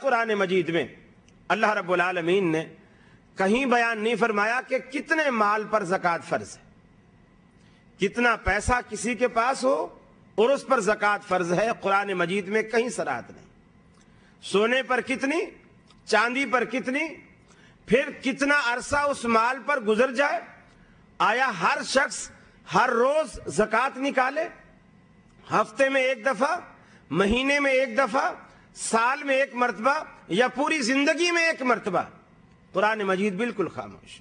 قرآن مجید میں اللہ رب العالمین نے کہیں بیان نہیں فرمایا کہ کتنے مال پر زکوٰۃ فرض ہے، کتنا پیسہ کسی کے پاس ہو اور اس پر زکوٰۃ فرض ہے، قرآن مجید میں کہیں صراحت نہیں۔ سونے پر کتنی، چاندی پر کتنی، پھر کتنا عرصہ اس مال پر گزر جائے، آیا ہر شخص ہر روز زکوٰۃ نکالے، ہفتے میں ایک دفعہ، مہینے میں ایک دفعہ، سال میں ایک مرتبہ، یا پوری زندگی میں ایک مرتبہ؟ قرآن مجید بالکل خاموش۔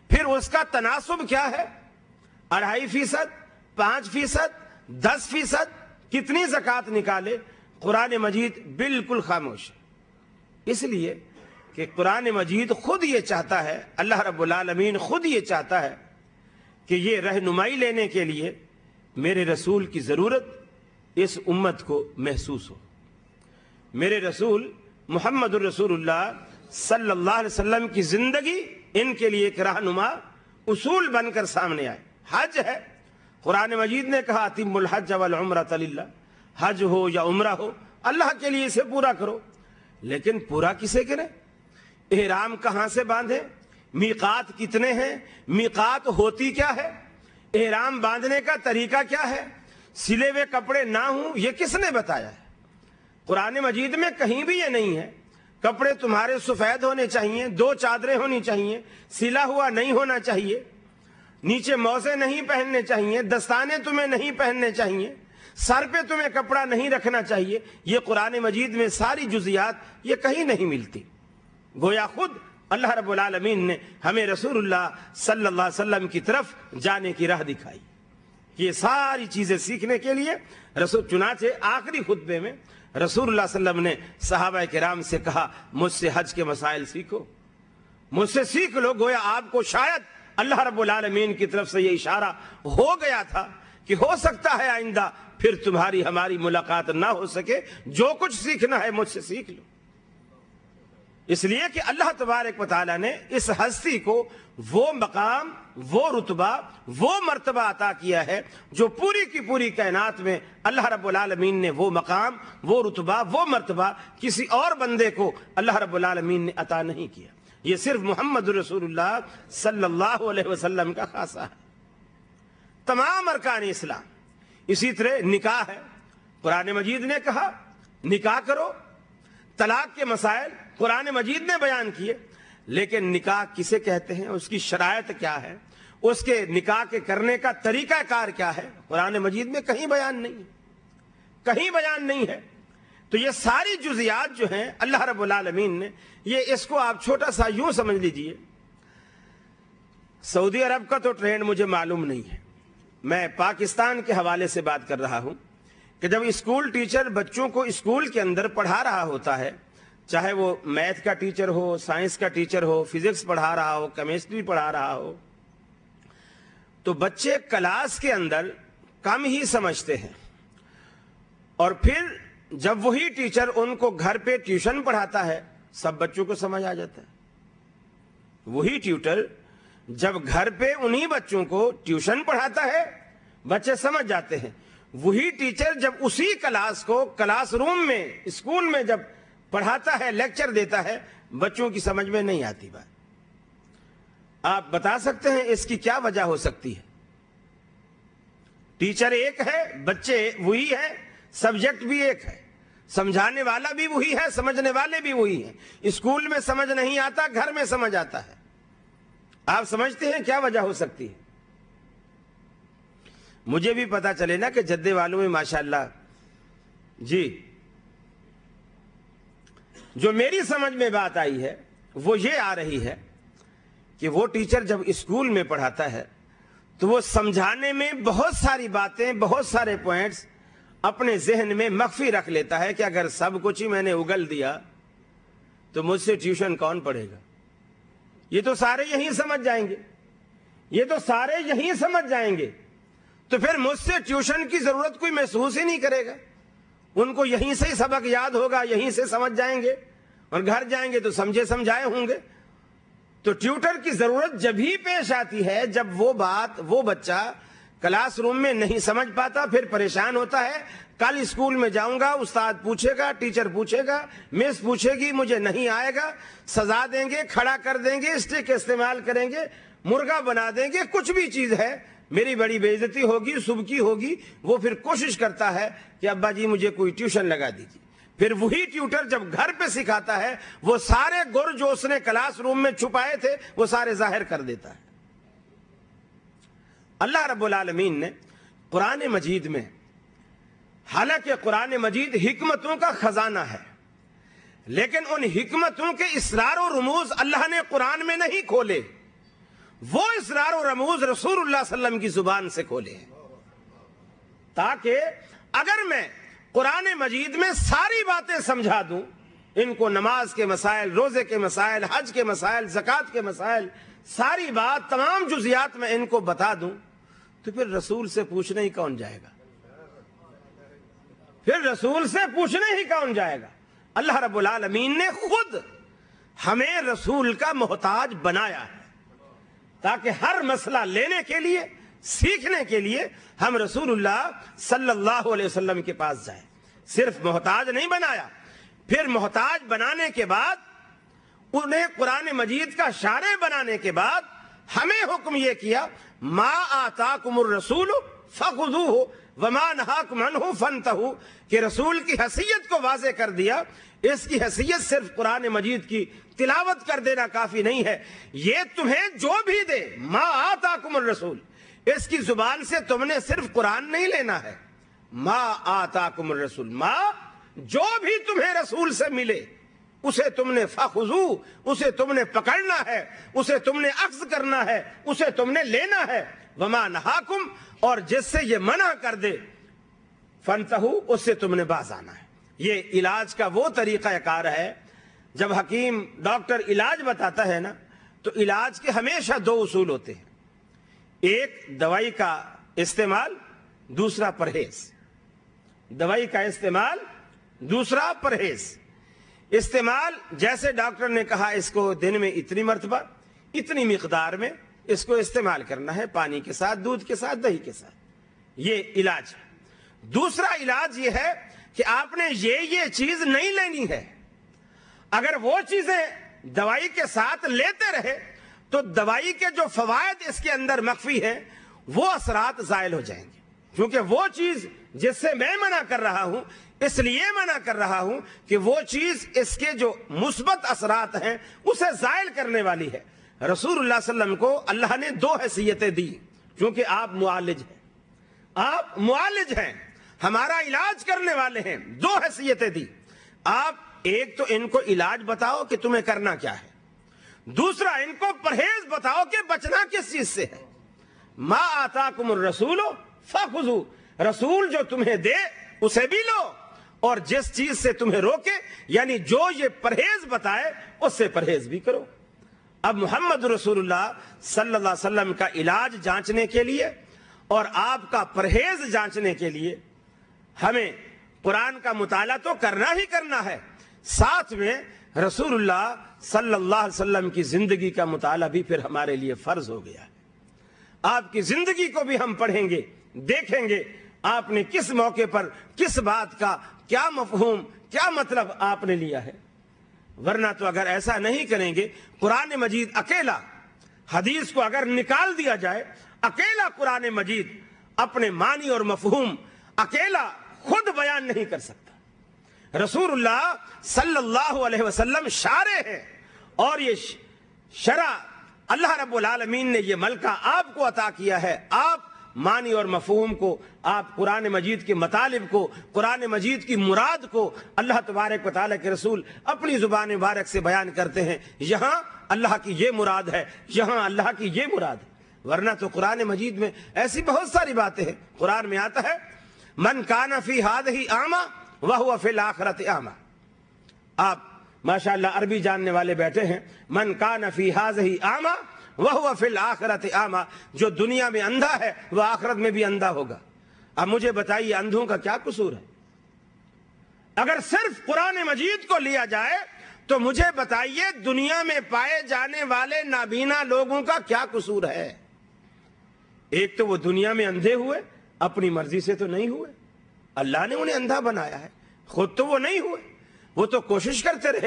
پھر اس کا تناسب کیا ہے؟ 2.5%، 5%، 10%، کتنی زکوٰۃ نکالے؟ قرآن مجید بالکل خاموش ہے۔ اس لیے کہ قرآن مجید خود یہ چاہتا ہے، اللہ رب العالمین خود یہ چاہتا ہے کہ یہ رہنمائی لینے کے لیے میرے رسول کی ضرورت اس امت کو محسوس ہو، میرے رسول محمد الرسول اللہ صلی اللہ علیہ وسلم کی زندگی ان کے لیے ایک رہنما اصول بن کر سامنے آئے۔ حج ہے، قرآن مجید نے کہا اتم الحج والعمرۃ للہ، حج ہو یا عمرہ ہو اللہ کے لیے اسے پورا کرو، لیکن پورا کسے کرے؟ احرام کہاں سے باندھے؟ میقات کتنے ہیں؟ میقات ہوتی کیا ہے؟ احرام باندھنے کا طریقہ کیا ہے؟ سلے ہوئے کپڑے نہ ہوں یہ کس نے بتایا ہے؟ قرآن مجید میں کہیں بھی یہ نہیں ہے کپڑے تمہارے سفید ہونے چاہیے، 2 چادریں ہونی چاہیے، سلا ہوا نہیں ہونا چاہیے، نیچے موزے نہیں پہننے چاہیے، دستانے تمہیں نہیں پہننے چاہیے، سر پہ تمہیں کپڑا نہیں رکھنا چاہیے۔ یہ قرآن مجید میں ساری جزیات یہ کہیں نہیں ملتی۔ گویا خود اللہ رب العالمین نے ہمیں رسول اللہ صلی اللہ علیہ وسلم کی طرف جانے کی راہ دکھائی، یہ ساری چیزیں سیکھنے کے لیے رسول۔ چنانچہ آخری خطبے میں رسول اللہ صلی اللہ علیہ وسلم نے صحابہ کرام سے کہا مجھ سے حج کے مسائل سیکھو، مجھ سے سیکھ لو۔ گویا آپ کو شاید اللہ رب العالمین کی طرف سے یہ اشارہ ہو گیا تھا کہ ہو سکتا ہے آئندہ پھر تمہاری ہماری ملاقات نہ ہو سکے، جو کچھ سیکھنا ہے مجھ سے سیکھ لو۔ اس لیے کہ اللہ تبارک و تعالیٰ نے اس ہستی کو وہ مقام، وہ رتبہ، وہ مرتبہ عطا کیا ہے جو پوری کی پوری کائنات میں اللہ رب العالمین نے وہ مقام، وہ رتبہ، وہ مرتبہ کسی اور بندے کو اللہ رب العالمین نے عطا نہیں کیا۔ یہ صرف محمد رسول اللہ صلی اللہ علیہ وسلم کا خاصہ ہے۔ تمام ارکان اسلام، اسی طرح نکاح ہے، قرآن مجید نے کہا نکاح کرو۔ طلاق کے مسائل قرآن مجید نے بیان کیے، لیکن نکاح کسے کہتے ہیں، اس کی شرائط کیا ہے، اس کے نکاح کے کرنے کا طریقہ کار کیا ہے، قرآن مجید میں کہیں بیان نہیں ہے، کہیں بیان نہیں ہے۔ تو یہ ساری جزیات جو ہیں اللہ رب العالمین نے، یہ اس کو آپ چھوٹا سا یوں سمجھ لیجئے، سعودی عرب کا تو ٹرینڈ مجھے معلوم نہیں ہے، میں پاکستان کے حوالے سے بات کر رہا ہوں کہ جب اسکول ٹیچر بچوں کو اسکول کے اندر پڑھا رہا ہوتا ہے، چاہے وہ میتھ کا ٹیچر ہو، سائنس کا ٹیچر ہو، فزکس پڑھا رہا ہو، کیمسٹری پڑھا رہا ہو، تو بچے کلاس کے اندر کم ہی سمجھتے ہیں، اور پھر جب وہی ٹیچر ان کو گھر پہ ٹیوشن پڑھاتا ہے سب بچوں کو سمجھ آ جاتا ہے۔ وہی ٹیوٹر جب گھر پہ انہی بچوں کو ٹیوشن پڑھاتا ہے بچے سمجھ جاتے ہیں، وہی ٹیچر جب اسی کلاس کو کلاس روم میں اسکول میں جب پڑھاتا ہے، لیکچر دیتا ہے، بچوں کی سمجھ میں نہیں آتی بات۔ آپ بتا سکتے ہیں اس کی کیا وجہ ہو سکتی ہے؟ ٹیچر ایک ہے، بچے وہی ہیں، سبجیکٹ بھی ایک ہے، سمجھانے والا بھی وہی ہے، سمجھنے والے بھی وہی ہیں۔ اسکول میں سمجھ نہیں آتا، گھر میں سمجھ آتا ہے۔ آپ سمجھتے ہیں کیا وجہ ہو سکتی ہے؟ مجھے بھی پتا چلے نا کہ جدے والوں میں ماشاءاللہ جی، جو میری سمجھ میں بات آئی ہے وہ یہ آ رہی ہے کہ وہ ٹیچر جب اسکول میں پڑھاتا ہے تو وہ سمجھانے میں بہت ساری باتیں، بہت سارے پوائنٹس اپنے ذہن میں مخفی رکھ لیتا ہے کہ اگر سب کچھ ہی میں نے اگل دیا تو مجھ سے ٹیوشن کون پڑھے گا؟ یہ تو سارے یہیں سمجھ جائیں گے، یہ تو سارے یہیں سمجھ جائیں گے، تو پھر مجھ سے ٹیوشن کی ضرورت کوئی محسوس ہی نہیں کرے گا، ان کو یہیں سے ہی سبق یاد ہوگا، یہیں سے سمجھ جائیں گے، اور گھر جائیں گے تو سمجھے سمجھائے ہوں گے۔ تو ٹیوٹر کی ضرورت جب ہی پیش آتی ہے جب وہ بات وہ بچہ کلاس روم میں نہیں سمجھ پاتا، پھر پریشان ہوتا ہے، کل اسکول میں جاؤں گا، استاد پوچھے گا، ٹیچر پوچھے گا، مس پوچھے گی، مجھے نہیں آئے گا، سزا دیں گے، کھڑا کر دیں گے، اسٹک استعمال کریں گے، مرغا بنا دیں گے، کچھ بھی چیز ہے، میری بڑی بے عزتی ہوگی، سبکی ہوگی. وہ پھر کوشش کرتا ہے کہ ابا جی مجھے کوئی ٹیوشن لگا دیجیے. پھر وہی ٹیوٹر جب گھر پہ سکھاتا ہے وہ سارے گر جو اس نے کلاس روم میں چھپائے تھے وہ سارے ظاہر کر دیتا ہے. اللہ رب العالمین نے قرآن مجید میں، حالانکہ قرآن مجید حکمتوں کا خزانہ ہے، لیکن ان حکمتوں کے اسرار و رموز اللہ نے قرآن میں نہیں کھولے، وہ اسرار و رموز رسول اللہ صلی اللہ علیہ وسلم کی زبان سے کھولے ہیں، تاکہ اگر میں قرآن مجید میں ساری باتیں سمجھا دوں، ان کو نماز کے مسائل، روزے کے مسائل، حج کے مسائل، زکوٰۃ کے مسائل، ساری بات، تمام جزیات میں ان کو بتا دوں، تو پھر رسول سے پوچھنے ہی کون جائے گا؟ پھر رسول سے پوچھنے ہی کون جائے گا؟ اللہ رب العالمین نے خود ہمیں رسول کا محتاج بنایا ہے، تاکہ ہر مسئلہ لینے کے لیے، سیکھنے کے لیے ہم رسول اللہ صلی اللہ علیہ وسلم کے پاس جائیں. صرف محتاج نہیں بنایا، پھر محتاج بنانے کے بعد، انہیں قرآن مجید کا شارع بنانے کے بعد ہمیں حکم یہ کیا، ما آتاکم الرسول فخذوہ وما نہاکم عنہ فانتہوا، کہ رسول کی حیثیت کو واضح کر دیا. اس کی حیثیت صرف قرآن مجید کی تلاوت کر دینا کافی نہیں ہے، یہ تمہیں جو بھی دے، ما آتاکم الرسول، اس کی زبان سے تم نے صرف قرآن نہیں لینا ہے. ما آتاکم الرسول، ما جو بھی تمہیں رسول سے ملے اسے تم نے فخذو، اسے تم نے پکڑنا ہے، اسے تم نے اخذ کرنا ہے، اسے تم نے لینا ہے. وما نہاکم، اور جس سے یہ منع کر دے، فانتہو، اس سے تم نے باز آنا ہے. یہ علاج کا وہ طریقہ کار ہے. جب حکیم ڈاکٹر علاج بتاتا ہے نا، تو علاج کے ہمیشہ دو اصول ہوتے ہیں، ایک دوائی کا استعمال، دوسرا پرہیز. دوائی کا استعمال، دوسرا پرہیز. استعمال جیسے ڈاکٹر نے کہا اس کو دن میں اتنی مرتبہ، اتنی مقدار میں اس کو استعمال کرنا ہے، پانی کے ساتھ، دودھ کے ساتھ، دہی کے ساتھ، یہ علاج ہے. دوسرا علاج یہ ہے کہ آپ نے یہ چیز نہیں لینی ہے. اگر وہ چیزیں دوائی کے ساتھ لیتے رہے تو دوائی کے جو فوائد اس کے اندر مخفی ہیں وہ اثرات زائل ہو جائیں گے، کیونکہ وہ چیز جس سے میں منع کر رہا ہوں، اس لیے منع کر رہا ہوں کہ وہ چیز اس کے جو مثبت اثرات ہیں اسے زائل کرنے والی ہے. رسول اللہ صلی اللہ علیہ وسلم کو اللہ نے دو حیثیتیں دی، کیونکہ آپ معالج ہیں، آپ معالج ہیں، ہمارا علاج کرنے والے ہیں. دو حیثیتیں دی. آپ ایک تو ان کو علاج بتاؤ کہ تمہیں کرنا کیا ہے، دوسرا ان کو پرہیز بتاؤ کہ بچنا کس چیز سے ہے. ما آتاکم الرسول فخذوا، رسول جو تمہیں دے اسے بھی لو، اور جس چیز سے تمہیں روکے، یعنی جو یہ پرہیز بتائے اس سے پرہیز بھی کرو. اب محمد رسول اللہ صلی اللہ علیہ وسلم کا علاج جانچنے کے لیے اور آپ کا پرہیز جانچنے کے لیے ہمیں قرآن کا مطالعہ تو کرنا ہی کرنا ہے، ساتھ میں رسول اللہ صلی اللہ علیہ وسلم کی زندگی کا مطالعہ بھی پھر ہمارے لیے فرض ہو گیا ہے. آپ کی زندگی کو بھی ہم پڑھیں گے، دیکھیں گے آپ نے کس موقع پر کس بات کا کیا مفہوم، کیا مطلب آپ نے لیا ہے. ورنہ تو اگر ایسا نہیں کریں گے، قرآن مجید اکیلا، حدیث کو اگر نکال دیا جائے، اکیلا قرآن مجید اپنے معنی اور مفہوم اکیلا خود بیان نہیں کر سکتا. رسول اللہ صلی اللہ علیہ وسلم شارع ہے، اور یہ شرع اللہ رب العالمین نے یہ ملکہ آپ کو عطا کیا ہے. آپ معنی اور مفہوم کو، آپ قرآن مجید کے مطالب کو، قرآن مجید کی مراد کو اللہ تبارک و تعالیٰ کے رسول اپنی زبان مبارک سے بیان کرتے ہیں. یہاں اللہ کی یہ مراد ہے، یہاں اللہ کی یہ مراد ہے. ورنہ تو قرآن مجید میں ایسی بہت ساری باتیں ہیں. قرآن میں آتا ہے من کان فی ہذہ اعمی وہو فی الآخرۃ اعمی. آپ ماشاءاللہ عربی جاننے والے بیٹھے ہیں. من کان فی ہذہ اعمی وہو فی الآخرۃ اعمی، جو دنیا میں اندھا ہے وہ آخرت میں بھی اندھا ہوگا. اب مجھے بتائیے اندھوں کا کیا قصور ہے؟ اگر صرف قرآن مجید کو لیا جائے تو مجھے بتائیے دنیا میں پائے جانے والے نابینا لوگوں کا کیا قصور ہے؟ ایک تو وہ دنیا میں اندھے ہوئے، اپنی مرضی سے تو نہیں ہوئے. اللہ نے انہیں اندھا بنایا ہے، خود تو وہ نہیں ہوئے، وہ تو کوشش کرتے رہے